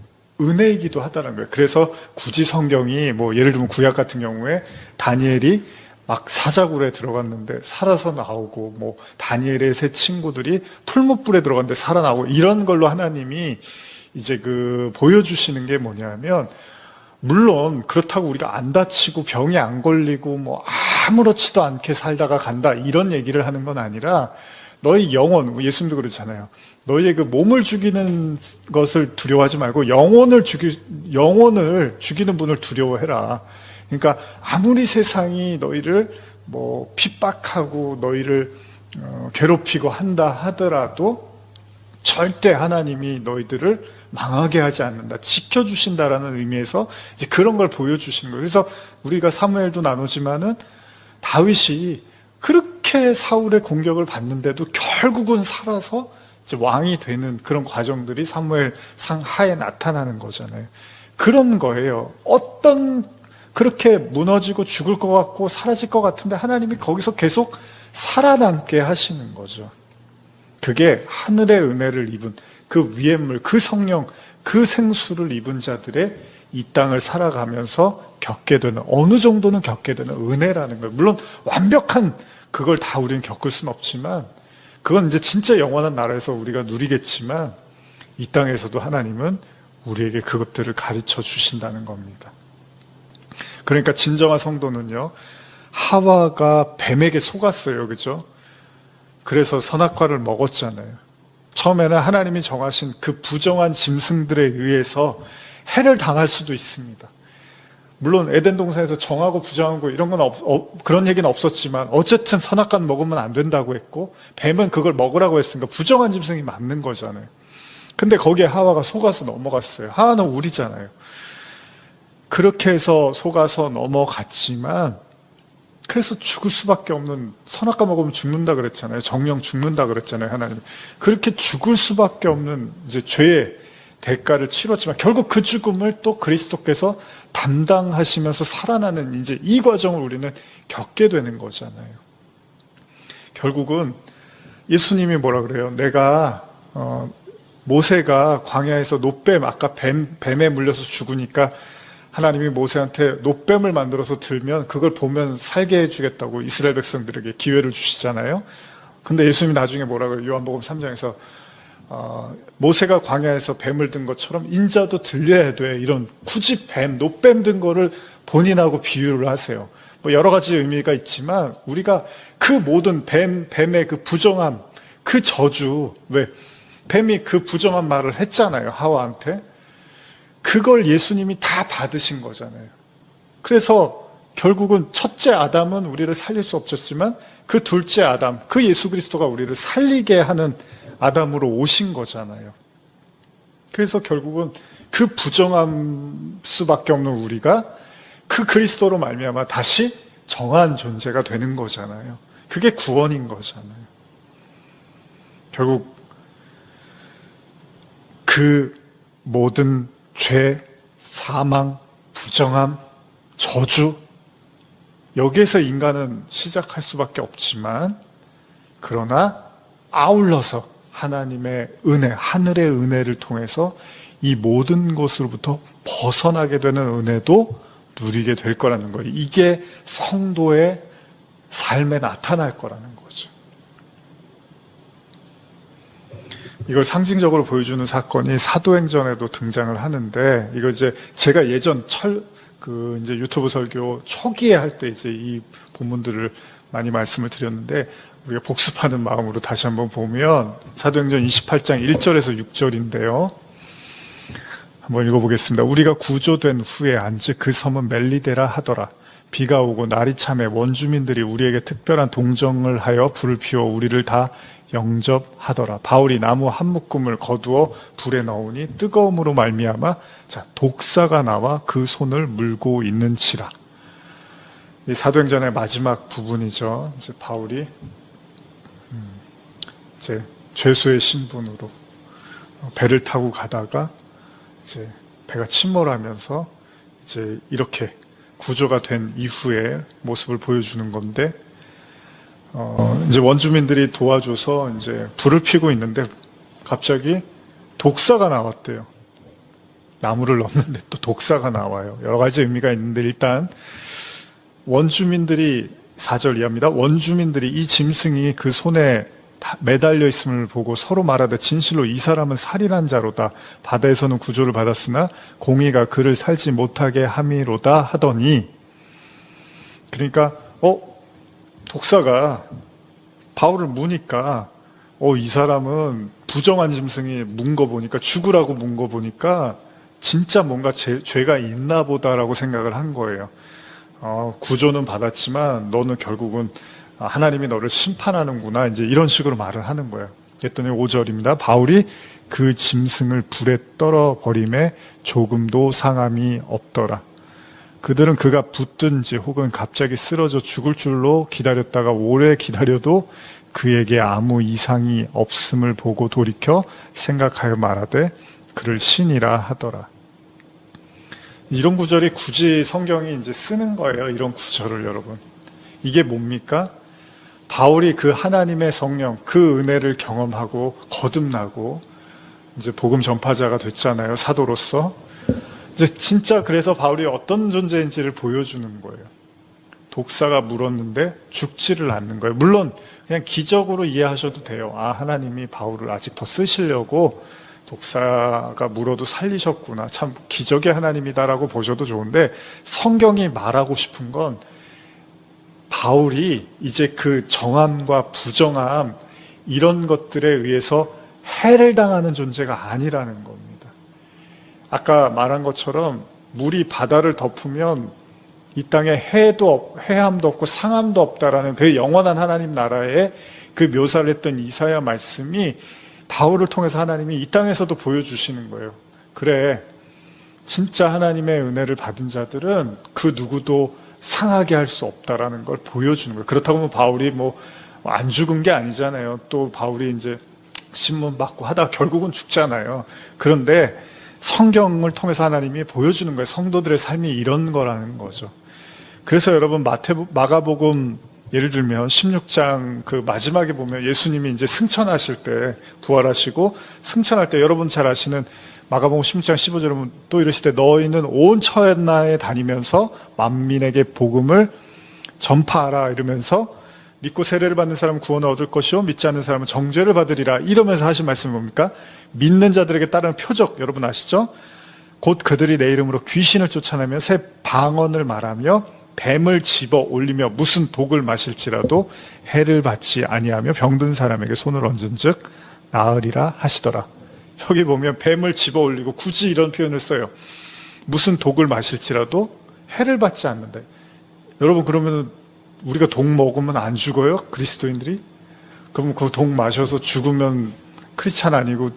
은혜이기도 하다는 거예요. 그래서 굳이 성경이 예를 들면 구약 같은 경우에 다니엘이 막 사자굴에 들어갔는데 살아서 나오고, 다니엘의 세 친구들이 풀무불에 들어갔는데 살아나오고, 이런 걸로 하나님이 이제 보여주시는 게 뭐냐면, 물론 그렇다고 우리가 안 다치고 병이 안 걸리고 아무렇지도 않게 살다가 간다, 이런 얘기를 하는 건 아니라, 너희 영혼, 예수님도 그렇잖아요. 너희의 그 몸을 죽이는 것을 두려워하지 말고 영혼을 죽이는 분을 두려워해라. 그러니까 아무리 세상이 너희를 핍박하고 너희를 괴롭히고 한다 하더라도 절대 하나님이 너희들을 망하게 하지 않는다, 지켜주신다라는 의미에서 이제 그런 걸 보여주시는 거예요. 그래서 우리가 사무엘도 나누지만은 다윗이 그렇게 사울의 공격을 받는데도 결국은 살아서 이제 왕이 되는 그런 과정들이 사무엘상 하에 나타나는 거잖아요. 그런 거예요. 그렇게 무너지고 죽을 것 같고 사라질 것 같은데 하나님이 거기서 계속 살아남게 하시는 거죠. 그게 하늘의 은혜를 입은 그 위의 물, 그 성령, 그 생수를 입은 자들의 이 땅을 살아가면서 겪게 되는, 어느 정도는 겪게 되는 은혜라는 거예요. 물론 완벽한 그걸 다 우리는 겪을 수는 없지만, 그건 이제 진짜 영원한 나라에서 우리가 누리겠지만, 이 땅에서도 하나님은 우리에게 그것들을 가르쳐 주신다는 겁니다. 그러니까 진정한 성도는요, 하와가 뱀에게 속았어요. 그죠? 그래서 선악과를 먹었잖아요. 처음에는 하나님이 정하신 그 부정한 짐승들에 의해서 해를 당할 수도 있습니다. 물론 에덴 동산에서 정하고 부정한 거 이런 건 그런 얘기는 없었지만 어쨌든 선악과는 먹으면 안 된다고 했고, 뱀은 그걸 먹으라고 했으니까 부정한 짐승이 맞는 거잖아요. 근데 거기에 하와가 속아서 넘어갔어요. 하와는 우리잖아요. 그렇게 해서 속아서 넘어갔지만, 그래서 죽을 수밖에 없는, 선악과 먹으면 죽는다 그랬잖아요. 정령 죽는다 그랬잖아요, 하나님. 그렇게 죽을 수밖에 없는 이제 죄의 대가를 치렀지만 결국 그 죽음을 또 그리스도께서 담당하시면서 살아나는 이제 이 과정을 우리는 겪게 되는 거잖아요. 결국은 예수님이 뭐라 그래요? 모세가 광야에서 놋뱀, 아까 뱀에 물려서 죽으니까 하나님이 모세한테 놋뱀을 만들어서 들면 그걸 보면 살게 해주겠다고 이스라엘 백성들에게 기회를 주시잖아요. 근데 예수님이 나중에 뭐라고 해요? 요한복음 3장에서 모세가 광야에서 뱀을 든 것처럼 인자도 들려야 돼. 이런 굳이 놋뱀 든 거를 본인하고 비유를 하세요. 여러 가지 의미가 있지만 우리가 그 모든 뱀의 그 부정함, 그 저주, 뱀이 그 부정한 말을 했잖아요, 하와한테. 그걸 예수님이 다 받으신 거잖아요. 그래서 결국은 첫째 아담은 우리를 살릴 수 없었지만 그 둘째 아담, 그 예수 그리스도가 우리를 살리게 하는 아담으로 오신 거잖아요. 그래서 결국은 그 부정함 수밖에 없는 우리가 그 그리스도로 말미암아 다시 정한 존재가 되는 거잖아요. 그게 구원인 거잖아요. 결국 그 모든 죄, 사망, 부정함, 저주, 여기에서 인간은 시작할 수밖에 없지만, 그러나 아울러서 하나님의 은혜, 하늘의 은혜를 통해서 이 모든 것으로부터 벗어나게 되는 은혜도 누리게 될 거라는 거예요. 이게 성도의 삶에 나타날 거라는 거죠. 이걸 상징적으로 보여주는 사건이 사도행전에도 등장을 하는데, 이거 이제 제가 예전 이제 유튜브 설교 초기에 할 때 이제 이 본문들을 많이 말씀을 드렸는데, 우리가 복습하는 마음으로 다시 한번 보면 사도행전 28장 1절에서 6절인데요. 한번 읽어보겠습니다. 우리가 구조된 후에 안즉 그 섬은 멜리데라 하더라. 비가 오고 날이 참에 원주민들이 우리에게 특별한 동정을 하여 불을 피워 우리를 다 영접하더라. 바울이 나무 한 묶음을 거두어 불에 넣으니 뜨거움으로 말미암아 독사가 나와 그 손을 물고 있는지라. 이 사도행전의 마지막 부분이죠. 이제 바울이 이제 죄수의 신분으로 배를 타고 가다가 이제 배가 침몰하면서 이제 이렇게 구조가 된 이후의 모습을 보여주는 건데, 이제 원주민들이 도와줘서 이제 불을 피고 있는데 갑자기 독사가 나왔대요. 나무를 넣는데 또 독사가 나와요. 여러 가지 의미가 있는데 일단 원주민들이 4절 이하입니다. 원주민들이 이 짐승이 그 손에 매달려 있음을 보고 서로 말하되 진실로 이 사람은 살인한 자로다. 바다에서는 구조를 받았으나 공의가 그를 살지 못하게 함이로다 하더니, 그러니까 독사가 바울을 무니까 이 사람은 부정한 짐승이 문 거 보니까, 죽으라고 문 거 보니까 진짜 뭔가 죄가 있나 보다라고 생각을 한 거예요. 구조는 받았지만 너는 결국은 하나님이 너를 심판하는구나, 이제 이런 식으로 말을 하는 거예요. 그랬더니 5절입니다. 바울이 그 짐승을 불에 떨어버림에 조금도 상함이 없더라. 그들은 그가 붙든지 혹은 갑자기 쓰러져 죽을 줄로 기다렸다가 오래 기다려도 그에게 아무 이상이 없음을 보고 돌이켜 생각하여 말하되 그를 신이라 하더라. 이런 구절이 굳이 성경이 이제 쓰는 거예요. 이런 구절을 여러분. 이게 뭡니까? 바울이 그 하나님의 성령, 그 은혜를 경험하고 거듭나고 이제 복음 전파자가 됐잖아요. 사도로서. 이제 진짜 그래서 바울이 어떤 존재인지를 보여주는 거예요. 독사가 물었는데 죽지를 않는 거예요. 물론 그냥 기적으로 이해하셔도 돼요. 하나님이 바울을 아직 더 쓰시려고 독사가 물어도 살리셨구나. 참 기적의 하나님이다라고 보셔도 좋은데, 성경이 말하고 싶은 건 바울이 이제 그 정함과 부정함, 이런 것들에 의해서 해를 당하는 존재가 아니라는 겁니다. 아까 말한 것처럼 물이 바다를 덮으면 이 땅에 해함도 없고 상함도 없다라는 그 영원한 하나님 나라의 그 묘사를 했던 이사야 말씀이 바울을 통해서 하나님이 이 땅에서도 보여주시는 거예요. 그래, 진짜 하나님의 은혜를 받은 자들은 그 누구도 상하게 할 수 없다라는 걸 보여주는 거예요. 그렇다고 바울이 안 죽은 게 아니잖아요. 또 바울이 이제 신문 받고 하다가 결국은 죽잖아요. 그런데 성경을 통해서 하나님이 보여주는 거예요. 성도들의 삶이 이런 거라는 거죠. 그래서 여러분 마가복음 예를 들면 16장 그 마지막에 보면 예수님이 이제 승천하실 때, 부활하시고 승천할 때 여러분 잘 아시는 마가복음 16장 15절에 보면 또 이르시되 너희는 온 천하에 다니면서 만민에게 복음을 전파하라 이러면서 믿고 세례를 받는 사람은 구원을 얻을 것이요 믿지 않는 사람은 정죄를 받으리라 이러면서 하신 말씀이 뭡니까? 믿는 자들에게 따르는 표적 여러분 아시죠? 곧 그들이 내 이름으로 귀신을 쫓아내며 새 방언을 말하며 뱀을 집어 올리며 무슨 독을 마실지라도 해를 받지 아니하며 병든 사람에게 손을 얹은즉 나으리라 하시더라. 여기 보면 뱀을 집어 올리고 굳이 이런 표현을 써요. 무슨 독을 마실지라도 해를 받지 않는다. 여러분 그러면 우리가 독 먹으면 안 죽어요? 그리스도인들이? 그러면 그 독 마셔서 죽으면 크리스찬 아니고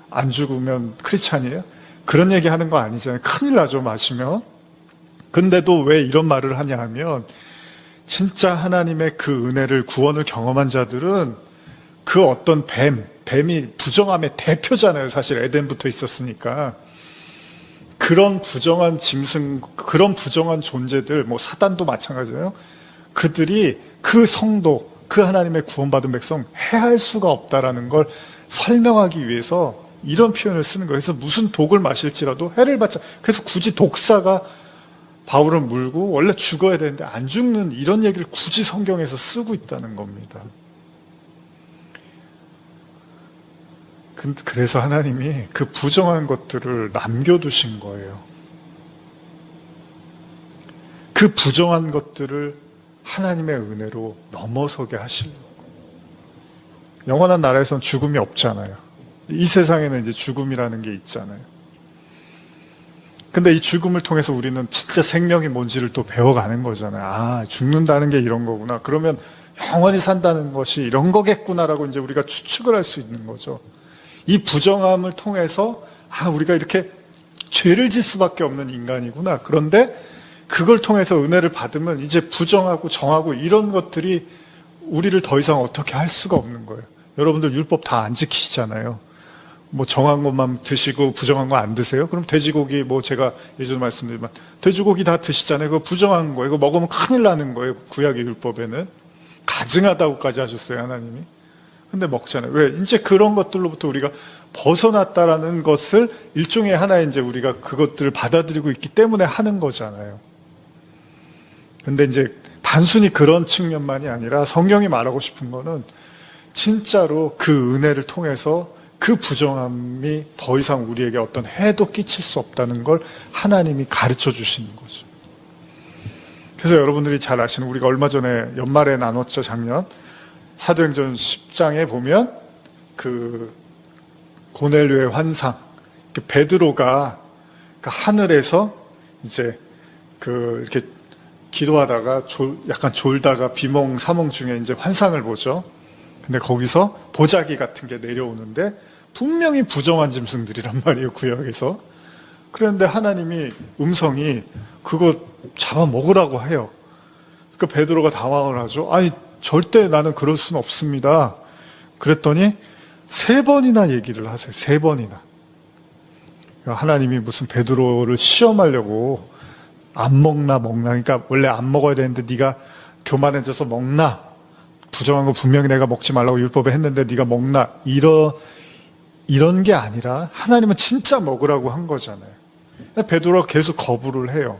안 죽으면 크리스찬이에요? 그런 얘기 하는 거 아니잖아요. 큰일 나죠, 마시면. 근데도 왜 이런 말을 하냐 하면 진짜 하나님의 그 은혜를, 구원을 경험한 자들은 그 어떤 뱀이 부정함의 대표잖아요. 사실 에덴부터 있었으니까. 그런 부정한 짐승, 그런 부정한 존재들, 사단도 마찬가지예요. 그들이 그 성도, 그 하나님의 구원받은 백성 해할 수가 없다라는 걸 설명하기 위해서 이런 표현을 쓰는 거예요. 그래서 무슨 독을 마실지라도 해를 받자. 그래서 굳이 독사가 바울을 물고 원래 죽어야 되는데 안 죽는 이런 얘기를 굳이 성경에서 쓰고 있다는 겁니다. 그래서 하나님이 그 부정한 것들을 남겨두신 거예요. 그 부정한 것들을 하나님의 은혜로 넘어서게 하시려고. 영원한 나라에선 죽음이 없잖아요. 이 세상에는 이제 죽음이라는 게 있잖아요. 근데 이 죽음을 통해서 우리는 진짜 생명이 뭔지를 또 배워가는 거잖아요. 아, 죽는다는 게 이런 거구나. 그러면 영원히 산다는 것이 이런 거겠구나라고 이제 우리가 추측을 할 수 있는 거죠. 이 부정함을 통해서 아, 우리가 이렇게 죄를 질 수밖에 없는 인간이구나. 그런데 그걸 통해서 은혜를 받으면 이제 부정하고 정하고 이런 것들이 우리를 더 이상 어떻게 할 수가 없는 거예요. 여러분들 율법 다 안 지키시잖아요. 뭐 정한 것만 드시고 부정한 거 안 드세요? 그럼 돼지고기 뭐 제가 예전에 말씀드렸지만 돼지고기 다 드시잖아요. 그거 부정한 거예요. 이거 먹으면 큰일 나는 거예요. 구약의 율법에는. 가증하다고까지 하셨어요, 하나님이. 근데 먹잖아요. 왜? 이제 그런 것들로부터 우리가 벗어났다라는 것을 일종의 하나의 이제 우리가 그것들을 받아들이고 있기 때문에 하는 거잖아요. 근데 이제 단순히 그런 측면만이 아니라 성경이 말하고 싶은 거는 진짜로 그 은혜를 통해서 그 부정함이 더 이상 우리에게 어떤 해도 끼칠 수 없다는 걸 하나님이 가르쳐 주시는 거죠. 그래서 여러분들이 잘 아시는 우리가 얼마 전에 연말에 나눴죠, 작년. 사도행전 10장에 보면 그 고넬료의 환상, 베드로가 그 하늘에서 이제 그 이렇게 기도하다가 약간 졸다가 비몽사몽 중에 이제 환상을 보죠. 근데 거기서 보자기 같은 게 내려오는데 분명히 부정한 짐승들이란 말이에요, 구약에서. 그런데 하나님이 음성이 그거 잡아먹으라고 해요. 그 베드로가 당황을 하죠. 아니, 절대 나는 그럴 수는 없습니다. 그랬더니 3번이나 얘기를 하세요. 3번이나. 하나님이 무슨 베드로를 시험하려고 안 먹나. 그러니까 원래 안 먹어야 되는데 네가 교만해져서 먹나. 부정한 거 분명히 내가 먹지 말라고 율법에 했는데 네가 먹나. 이런 게 아니라 하나님은 진짜 먹으라고 한 거잖아요. 베드로가 계속 거부를 해요.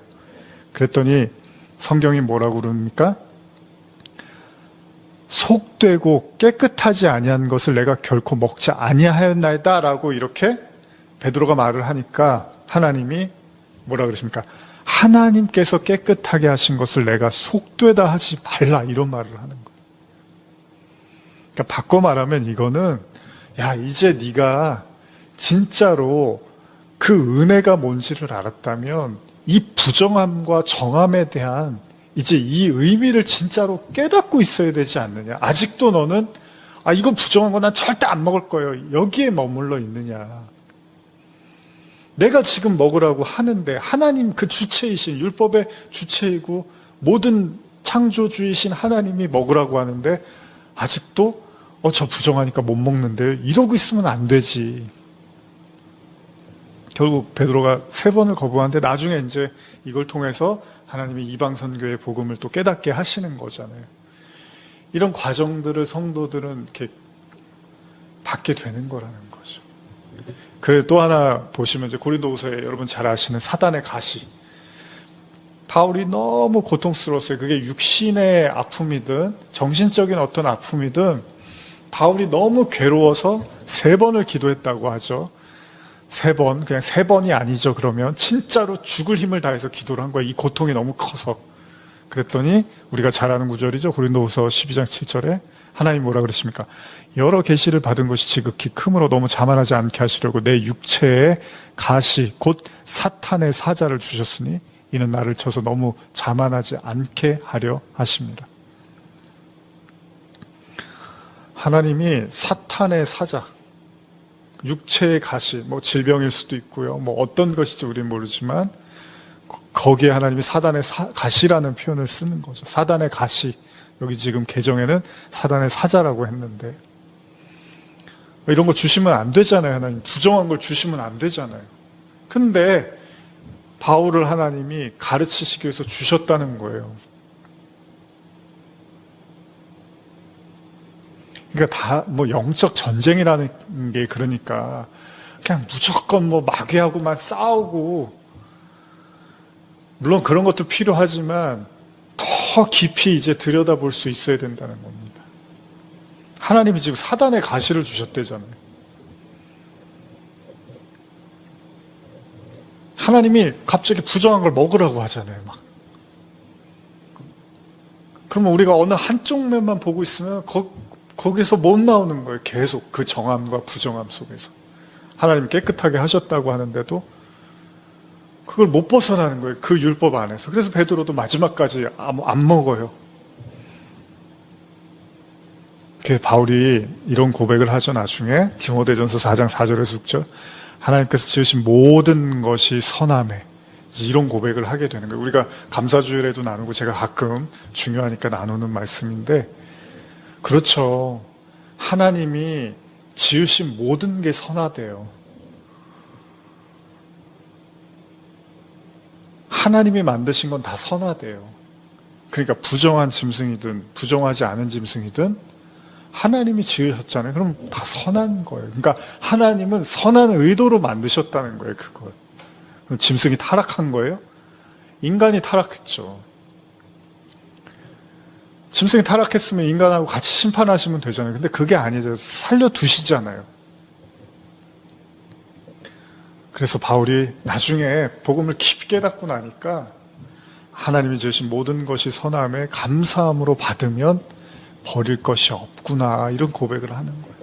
그랬더니 성경이 뭐라고 그럽니까? 속되고 깨끗하지 아니한 것을 내가 결코 먹지 아니하였나이다라고 이렇게 베드로가 말을 하니까 하나님이 뭐라 그러십니까? 하나님께서 깨끗하게 하신 것을 내가 속되다 하지 말라, 이런 말을 하는 거예요. 그러니까 바꿔 말하면 이거는 야, 이제 네가 진짜로 그 은혜가 뭔지를 알았다면 이 부정함과 정함에 대한 이제 이 의미를 진짜로 깨닫고 있어야 되지 않느냐. 아직도 너는 아, 이건 부정한 거 난 절대 안 먹을 거예요. 여기에 머물러 있느냐. 내가 지금 먹으라고 하는데 하나님 그 주체이신, 율법의 주체이고 모든 창조주이신 하나님이 먹으라고 하는데 아직도 저 부정하니까 못 먹는데요. 이러고 있으면 안 되지. 결국 베드로가 3번을 거부하는데 나중에 이제 이걸 통해서 하나님이 이방 선교의 복음을 또 깨닫게 하시는 거잖아요. 이런 과정들을 성도들은 이렇게 받게 되는 거라는 거죠. 그리고 또 하나 보시면 이제 고린도후서에 여러분 잘 아시는 사단의 가시. 바울이 너무 고통스러웠어요. 그게 육신의 아픔이든 정신적인 어떤 아픔이든 바울이 너무 괴로워서 3번을 기도했다고 하죠. 3번, 그냥 3번이 아니죠. 그러면 진짜로 죽을 힘을 다해서 기도를 한 거예요. 이 고통이 너무 커서. 그랬더니 우리가 잘 아는 구절이죠. 고린도후서 12장 7절에 하나님 뭐라 그러십니까? 여러 계시를 받은 것이 지극히 크므로 너무 자만하지 않게 하시려고 내 육체에 가시 곧 사탄의 사자를 주셨으니 이는 나를 쳐서 너무 자만하지 않게 하려 하십니다. 하나님이 사탄의 사자, 육체의 가시, 뭐 질병일 수도 있고요. 뭐 어떤 것일지 우리는 모르지만 거기에 하나님이 사단의 가시라는 표현을 쓰는 거죠. 사단의 가시. 여기 지금 개정에는 사단의 사자라고 했는데 이런 거 주시면 안 되잖아요. 하나님 부정한 걸 주시면 안 되잖아요. 근데 바울을 하나님이 가르치시기 위해서 주셨다는 거예요. 그러니까 다 뭐 영적 전쟁이라는 게 그러니까 그냥 무조건 뭐 마귀하고만 싸우고 물론 그런 것도 필요하지만 더 깊이 이제 들여다볼 수 있어야 된다는 겁니다. 하나님이 지금 사단의 가시를 주셨대잖아요. 하나님이 갑자기 부정한 걸 먹으라고 하잖아요. 막. 그러면 우리가 어느 한쪽 면만 보고 있으면 거기서 못 나오는 거예요. 계속 그 정함과 부정함 속에서. 하나님이 깨끗하게 하셨다고 하는데도 그걸 못 벗어나는 거예요. 그 율법 안에서. 그래서 베드로도 마지막까지 안 먹어요. 바울이 이런 고백을 하죠. 나중에 디모데전서 4장 4절에서 6절 하나님께서 지으신 모든 것이 선하매, 이런 고백을 하게 되는 거예요. 우리가 감사주일에도 나누고 제가 가끔 중요하니까 나누는 말씀인데, 그렇죠. 하나님이 지으신 모든 게 선하대요. 하나님이 만드신 건 다 선하대요. 그러니까 부정한 짐승이든 부정하지 않은 짐승이든 하나님이 지으셨잖아요. 그럼 다 선한 거예요. 그러니까 하나님은 선한 의도로 만드셨다는 거예요. 그걸. 짐승이 타락한 거예요? 인간이 타락했죠. 짐승이 타락했으면 인간하고 같이 심판하시면 되잖아요. 근데 그게 아니죠. 살려두시잖아요. 그래서 바울이 나중에 복음을 깊이 깨닫고 나니까 하나님이 지으신 모든 것이 선함에 감사함으로 받으면 버릴 것이 없구나, 이런 고백을 하는 거예요.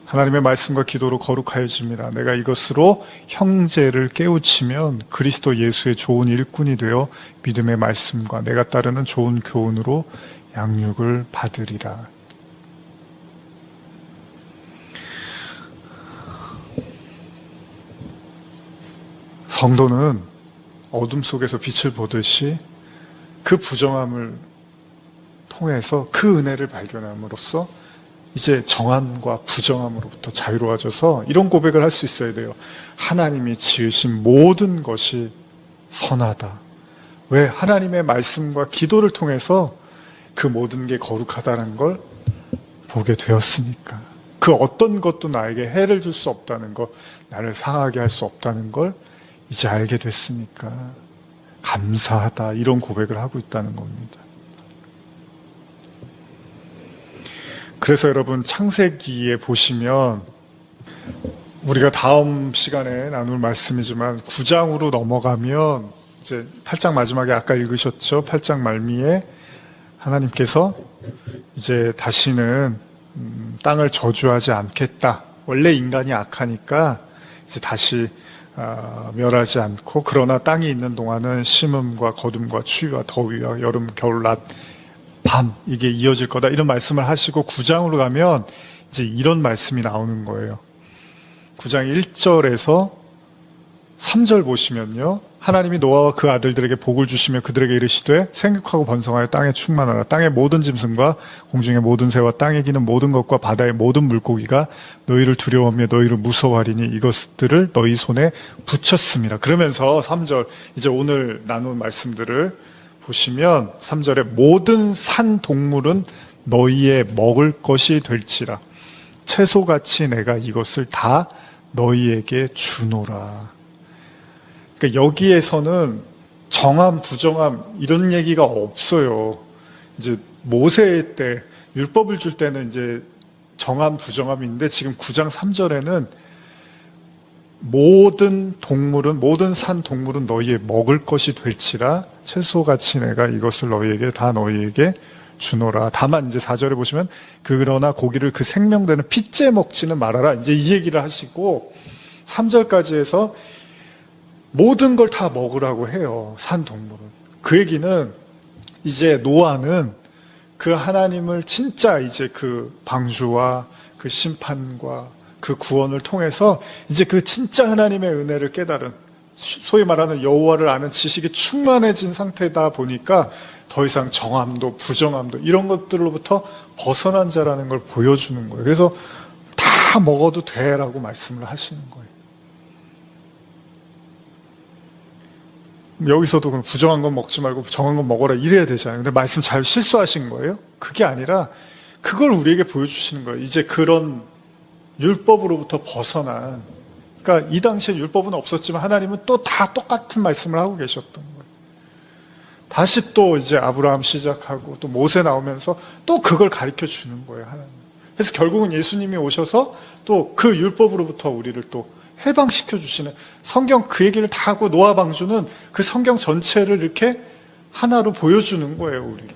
하나님의 말씀과 기도로 거룩하여짐이라. 내가 이것으로 형제를 깨우치면 그리스도 예수의 좋은 일꾼이 되어 믿음의 말씀과 내가 따르는 좋은 교훈으로 양육을 받으리라. 성도는 어둠 속에서 빛을 보듯이 그 부정함을 통해서 그 은혜를 발견함으로써 이제 정함과 부정함으로부터 자유로워져서 이런 고백을 할 수 있어야 돼요. 하나님이 지으신 모든 것이 선하다. 왜? 하나님의 말씀과 기도를 통해서 그 모든 게 거룩하다는 걸 보게 되었으니까. 그 어떤 것도 나에게 해를 줄 수 없다는 것, 나를 상하게 할 수 없다는 걸 이제 알게 됐으니까 감사하다, 이런 고백을 하고 있다는 겁니다. 그래서 여러분, 창세기에 보시면 우리가 다음 시간에 나눌 말씀이지만 9장으로 넘어가면 이제 8장 마지막에 아까 읽으셨죠? 8장 말미에 하나님께서 이제 다시는 땅을 저주하지 않겠다. 원래 인간이 악하니까 이제 다시 멸하지 않고, 그러나 땅이 있는 동안은 심음과 거둠과 추위와 더위와 여름, 겨울, 낮, 밤, 이게 이어질 거다, 이런 말씀을 하시고 9장으로 가면 이제 이런 말씀이 나오는 거예요. 9장 1절에서 3절 보시면요, 하나님이 노아와 그 아들들에게 복을 주시며 그들에게 이르시되 생육하고 번성하여 땅에 충만하라. 땅의 모든 짐승과 공중의 모든 새와 땅에 기는 모든 것과 바다의 모든 물고기가 너희를 두려워하며 너희를 무서워하리니 이것들을 너희 손에 붙였습니다. 그러면서 3절, 이제 오늘 나눈 말씀들을 보시면 3절에 모든 산 동물은 너희의 먹을 것이 될지라. 채소같이 내가 이것을 다 너희에게 주노라. 그러니까 여기에서는 정함, 부정함 이런 얘기가 없어요. 이제 모세 때 율법을 줄 때는 이제 정함, 부정함인데 지금 9장 3절에는 모든 동물은, 모든 산 동물은 너희의 먹을 것이 될지라. 채소같이 내가 이것을 너희에게 다 너희에게 주노라. 다만 이제 4절에 보시면 그러나 고기를 그 생명되는 핏째 먹지는 말아라. 이제 이 얘기를 하시고 3절까지 해서 모든 걸 다 먹으라고 해요. 산 동물은. 그 얘기는 이제 노아는 그 하나님을 진짜 이제 그 방주와 그 심판과 그 구원을 통해서 이제 그 진짜 하나님의 은혜를 깨달은, 소위 말하는 여호와를 아는 지식이 충만해진 상태다 보니까 더 이상 정함도 부정함도 이런 것들로부터 벗어난 자라는 걸 보여주는 거예요. 그래서 다 먹어도 돼라고 말씀을 하시는 거예요. 여기서도 그럼 부정한 건 먹지 말고 정한 건 먹어라 이래야 되잖아요. 근데 말씀 잘 실수하신 거예요? 그게 아니라 그걸 우리에게 보여주시는 거예요. 이제 그런 율법으로부터 벗어난, 그러니까 이 당시에 율법은 없었지만 하나님은 또 다 똑같은 말씀을 하고 계셨던 거예요. 다시 또 이제 아브라함 시작하고 또 모세 나오면서 또 그걸 가르쳐 주는 거예요, 하나님. 그래서 결국은 예수님이 오셔서 또 그 율법으로부터 우리를 또 해방시켜 주시는, 성경 그 얘기를 다 하고 노아 방주는 그 성경 전체를 이렇게 하나로 보여주는 거예요, 우리를.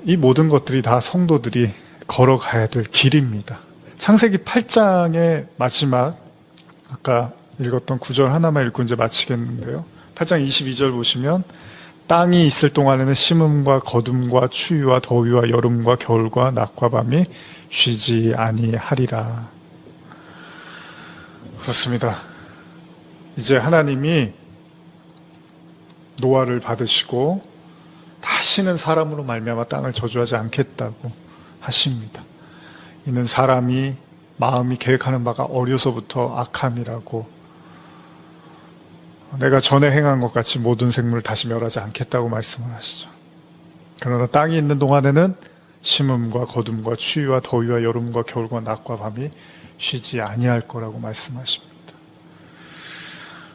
이 모든 것들이 다 성도들이 걸어가야 될 길입니다. 창세기 8장의 마지막, 아까 읽었던 구절 하나만 읽고 이제 마치겠는데요. 8장 22절 보시면 땅이 있을 동안에는 심음과 거둠과 추위와 더위와 여름과 겨울과 낮과 밤이 쉬지 아니하리라. 그렇습니다. 이제 하나님이 노아를 받으시고 다시는 사람으로 말미암아 땅을 저주하지 않겠다고 하십니다. 이는 사람이 마음이 계획하는 바가 어려서부터 악함이라고, 내가 전에 행한 것 같이 모든 생물을 다시 멸하지 않겠다고 말씀을 하시죠. 그러나 땅이 있는 동안에는 심음과 거둠과 추위와 더위와 여름과 겨울과 낮과 밤이 쉬지 아니할 거라고 말씀하십니다.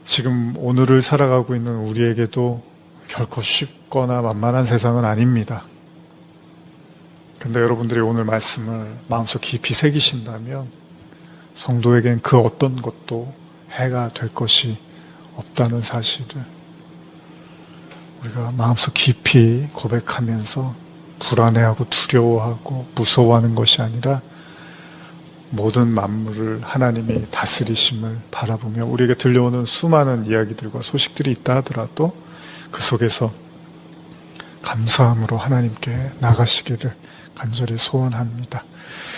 지금 오늘을 살아가고 있는 우리에게도 결코 쉽거나 만만한 세상은 아닙니다. 근데 여러분들이 오늘 말씀을 마음속 깊이 새기신다면 성도에겐 그 어떤 것도 해가 될 것이 없다는 사실을 우리가 마음속 깊이 고백하면서 불안해하고 두려워하고 무서워하는 것이 아니라 모든 만물을 하나님이 다스리심을 바라보며 우리에게 들려오는 수많은 이야기들과 소식들이 있다 하더라도 그 속에서 감사함으로 하나님께 나가시기를 간절히 소원합니다.